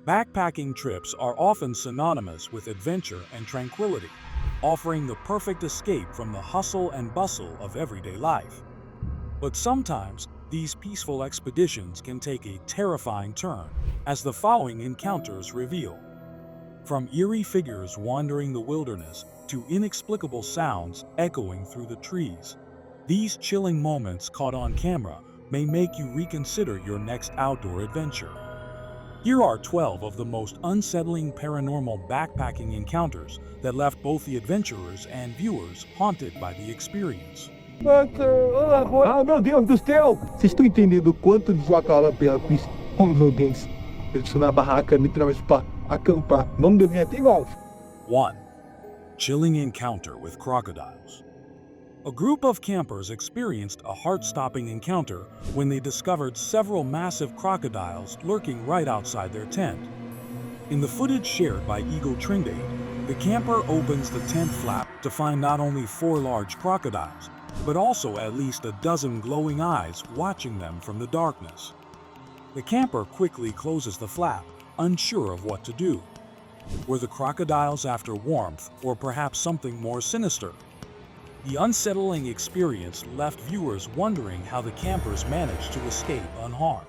Backpacking trips are often synonymous with adventure and tranquility, offering the perfect escape from the hustle and bustle of everyday life. But sometimes, these peaceful expeditions can take a terrifying turn, as the following encounters reveal. From eerie figures wandering the wilderness to inexplicable sounds echoing through the trees, these chilling moments caught on camera may make you reconsider your next outdoor adventure. Here are 12 of the most unsettling paranormal backpacking encounters that left both the adventurers and viewers haunted by the experience. Ah, meu Deus do céu! Vocês estão entendendo o quanto de jacaré pela pista? Oh, meu Deus. Eu estou na barraca, literalmente, para acampar. Vamos dormir até igual. 1. Chilling encounter with crocodiles. A group of campers experienced a heart-stopping encounter when they discovered several massive crocodiles lurking right outside their tent. In the footage shared by Eagle Trindade, the camper opens the tent flap to find not only 4 large crocodiles, but also at least a dozen glowing eyes watching them from the darkness. The camper quickly closes the flap, unsure of what to do. Were the crocodiles after warmth, or perhaps something more sinister? The unsettling experience left viewers wondering how the campers managed to escape unharmed.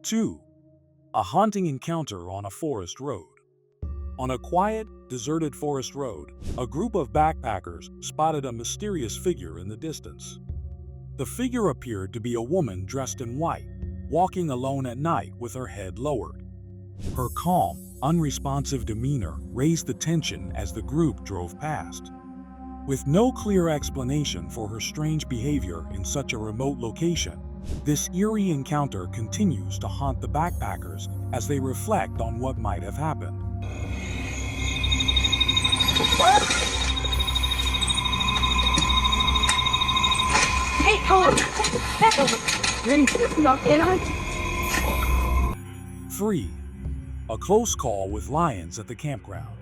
Two, a haunting encounter on a forest road. On a quiet, deserted forest road, a group of backpackers spotted a mysterious figure in the distance. The figure appeared to be a woman dressed in white, walking alone at night with her head lowered. Her calm, unresponsive demeanor raised the tension as the group drove past. With no clear explanation for her strange behavior in such a remote location, this eerie encounter continues to haunt the backpackers as they reflect on what might have happened. Hey, back over. 3. A close call with lions at the campground.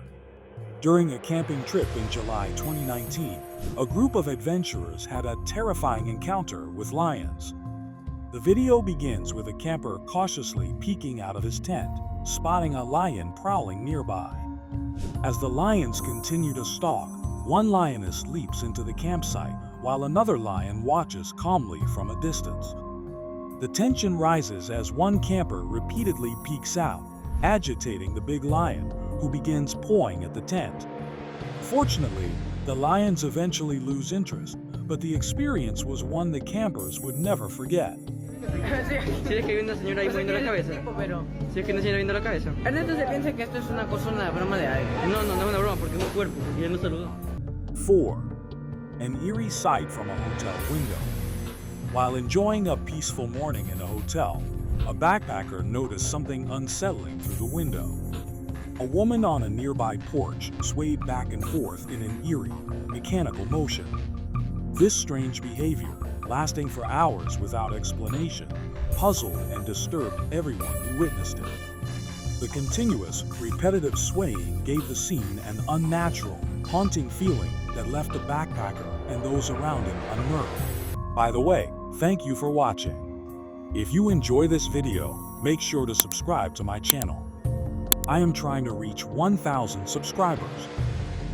During a camping trip in July 2019, a group of adventurers had a terrifying encounter with lions. The video begins with a camper cautiously peeking out of his tent, spotting a lion prowling nearby. As the lions continue to stalk, one lioness leaps into the campsite while another lion watches calmly from a distance. The tension rises as one camper repeatedly peeks out, agitating the big lion, who begins pawing at the tent. Fortunately, the lions eventually lose interest, but the experience was one the campers would never forget. Si es que hay una señora ahí moviendo la cabeza. Si es que hay una señora viendo la cabeza. Ernesto se piensa que esto es una cosa, una broma de aire. No, no, no es una broma porque es un cuerpo y él no saludó. 4. An eerie sight from a hotel window. While enjoying a peaceful morning in a hotel, a backpacker noticed something unsettling through the window. A woman on a nearby porch swayed back and forth in an eerie, mechanical motion. This strange behavior, lasting for hours without explanation, puzzled and disturbed everyone who witnessed it. The continuous, repetitive swaying gave the scene an unnatural, haunting feeling that left the backpacker and those around him unnerved. By the way, thank you for watching. If you enjoy this video, make sure to subscribe to my channel. I am trying to reach 1,000 subscribers.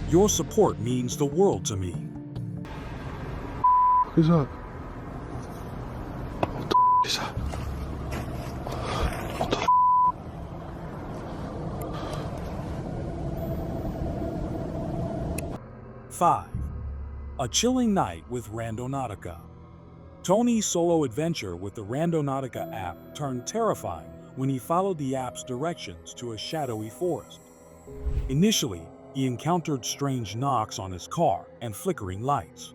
Your support means the world to me. Who's up? What the is that? What the 5. A chilling night with Randonautica. Tony's solo adventure with the Randonautica app turned terrifying when he followed the app's directions to a shadowy forest. Initially, he encountered strange knocks on his car and flickering lights.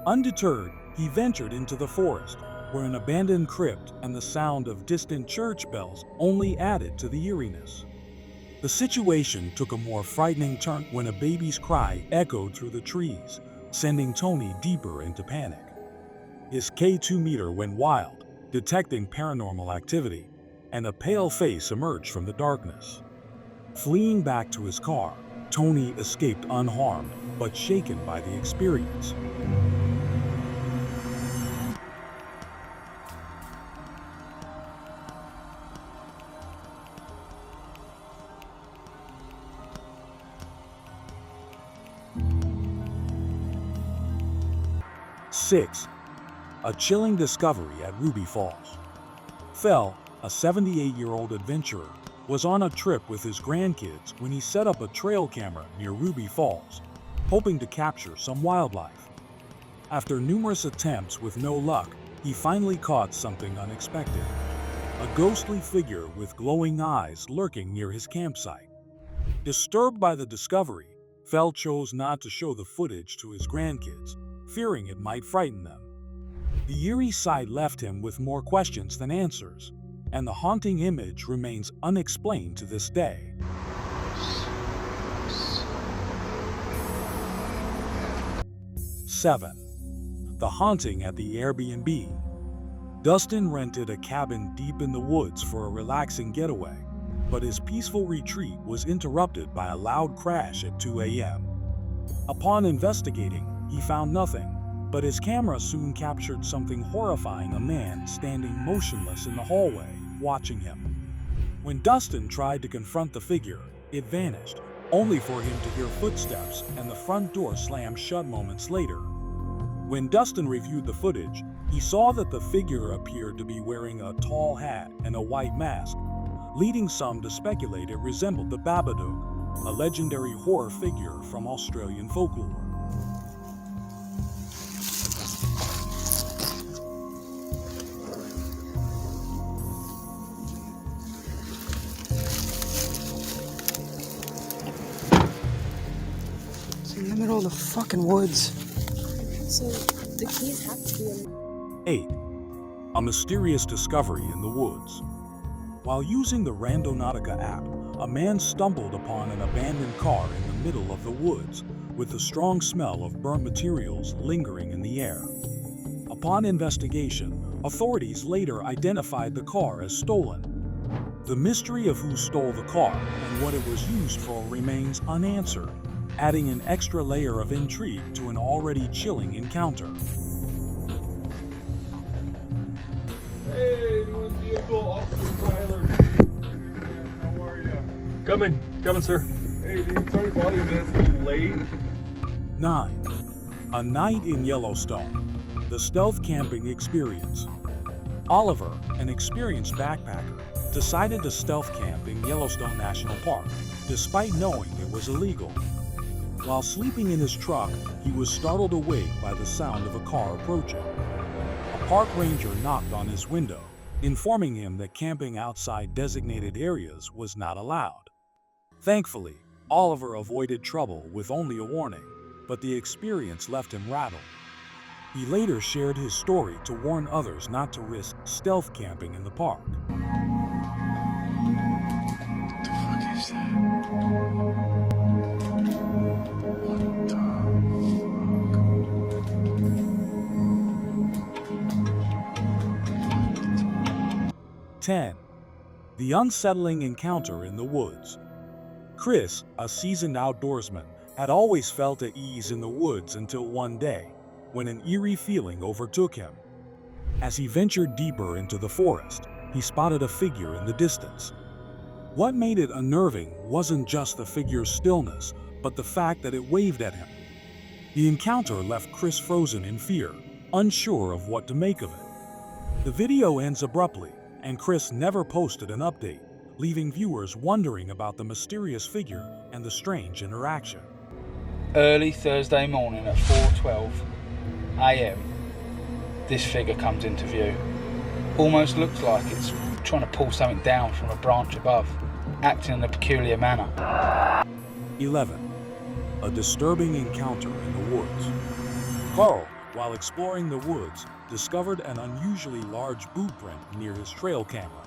Undeterred, he ventured into the forest, where an abandoned crypt and the sound of distant church bells only added to the eeriness. The situation took a more frightening turn when a baby's cry echoed through the trees, sending Tony deeper into panic. His K2 meter went wild, detecting paranormal activity, and a pale face emerged from the darkness. Fleeing back to his car, Tony escaped unharmed but shaken by the experience. Six, a chilling discovery at Ruby Falls. Phil, a 78-year-old adventurer, was on a trip with his grandkids when he set up a trail camera near Ruby Falls, hoping to capture some wildlife. After numerous attempts with no luck, he finally caught something unexpected: a ghostly figure with glowing eyes lurking near his campsite. Disturbed by the discovery, Phil chose not to show the footage to his grandkids, fearing it might frighten them. The eerie sight left him with more questions than answers, and the haunting image remains unexplained to this day. 7. The haunting at the Airbnb. Dustin rented a cabin deep in the woods for a relaxing getaway, but his peaceful retreat was interrupted by a loud crash at 2 a.m. Upon investigating, he found nothing, but his camera soon captured something horrifying: a man standing motionless in the hallway, watching him. When Dustin tried to confront the figure, it vanished, only for him to hear footsteps and the front door slam shut moments later. When Dustin reviewed the footage, he saw that the figure appeared to be wearing a tall hat and a white mask, leading some to speculate it resembled the Babadook, a legendary horror figure from Australian folklore. In the middle of the fucking woods. So the keys have to be in. 8. A mysterious discovery in the woods. While using the Randonautica app, a man stumbled upon an abandoned car in the middle of the woods, with a strong smell of burnt materials lingering in the air. Upon investigation, authorities later identified the car as stolen. The mystery of who stole the car and what it was used for remains unanswered, adding an extra layer of intrigue to an already chilling encounter. Hey, doing vehicle, Officer Tyler. How are you? Coming, sir. Hey, dude, sorry to bother you, man. It's a little late. 9. A night in Yellowstone. The stealth camping experience. Oliver, an experienced backpacker, decided to stealth camp in Yellowstone National Park, despite knowing it was illegal. While sleeping in his truck, he was startled awake by the sound of a car approaching. A park ranger knocked on his window, informing him that camping outside designated areas was not allowed. Thankfully, Oliver avoided trouble with only a warning, but the experience left him rattled. He later shared his story to warn others not to risk stealth camping in the park. What the fuck is that? 10. The unsettling encounter in the woods. Chris, a seasoned outdoorsman, had always felt at ease in the woods until one day, when an eerie feeling overtook him. As he ventured deeper into the forest, he spotted a figure in the distance. What made it unnerving wasn't just the figure's stillness, but the fact that it waved at him. The encounter left Chris frozen in fear, unsure of what to make of it. The video ends abruptly, and Chris never posted an update, leaving viewers wondering about the mysterious figure and the strange interaction. Early Thursday morning at 4:12 a.m. this figure comes into view. Almost looks like it's trying to pull something down from a branch above, acting in a peculiar manner. 11. A disturbing encounter in the woods. Carl, while exploring the woods, discovered an unusually large boot print near his trail camera.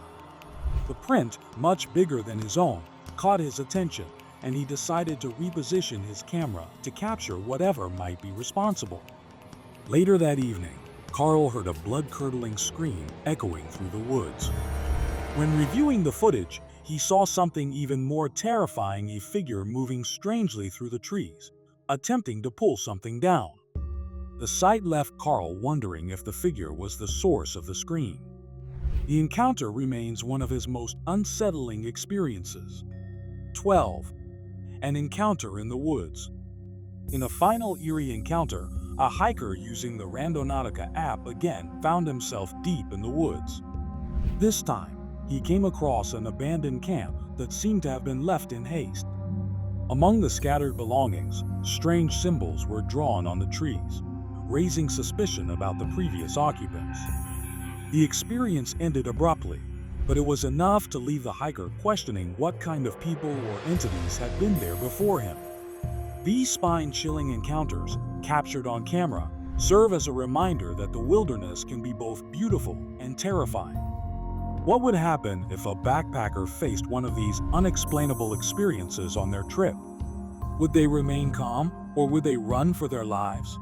The print, much bigger than his own, caught his attention, and he decided to reposition his camera to capture whatever might be responsible. Later that evening, Carl heard a blood-curdling scream echoing through the woods. When reviewing the footage, he saw something even more terrifying, a figure moving strangely through the trees, attempting to pull something down. The sight left Carl wondering if the figure was the source of the scream. The encounter remains one of his most unsettling experiences. 12. An encounter in the woods. In a final eerie encounter, a hiker using the Randonautica app again found himself deep in the woods. This time, he came across an abandoned camp that seemed to have been left in haste. Among the scattered belongings, strange symbols were drawn on the trees, raising suspicion about the previous occupants. The experience ended abruptly, but it was enough to leave the hiker questioning what kind of people or entities had been there before him. These spine-chilling encounters, captured on camera, serve as a reminder that the wilderness can be both beautiful and terrifying. What would happen if a backpacker faced one of these unexplainable experiences on their trip? Would they remain calm, or would they run for their lives?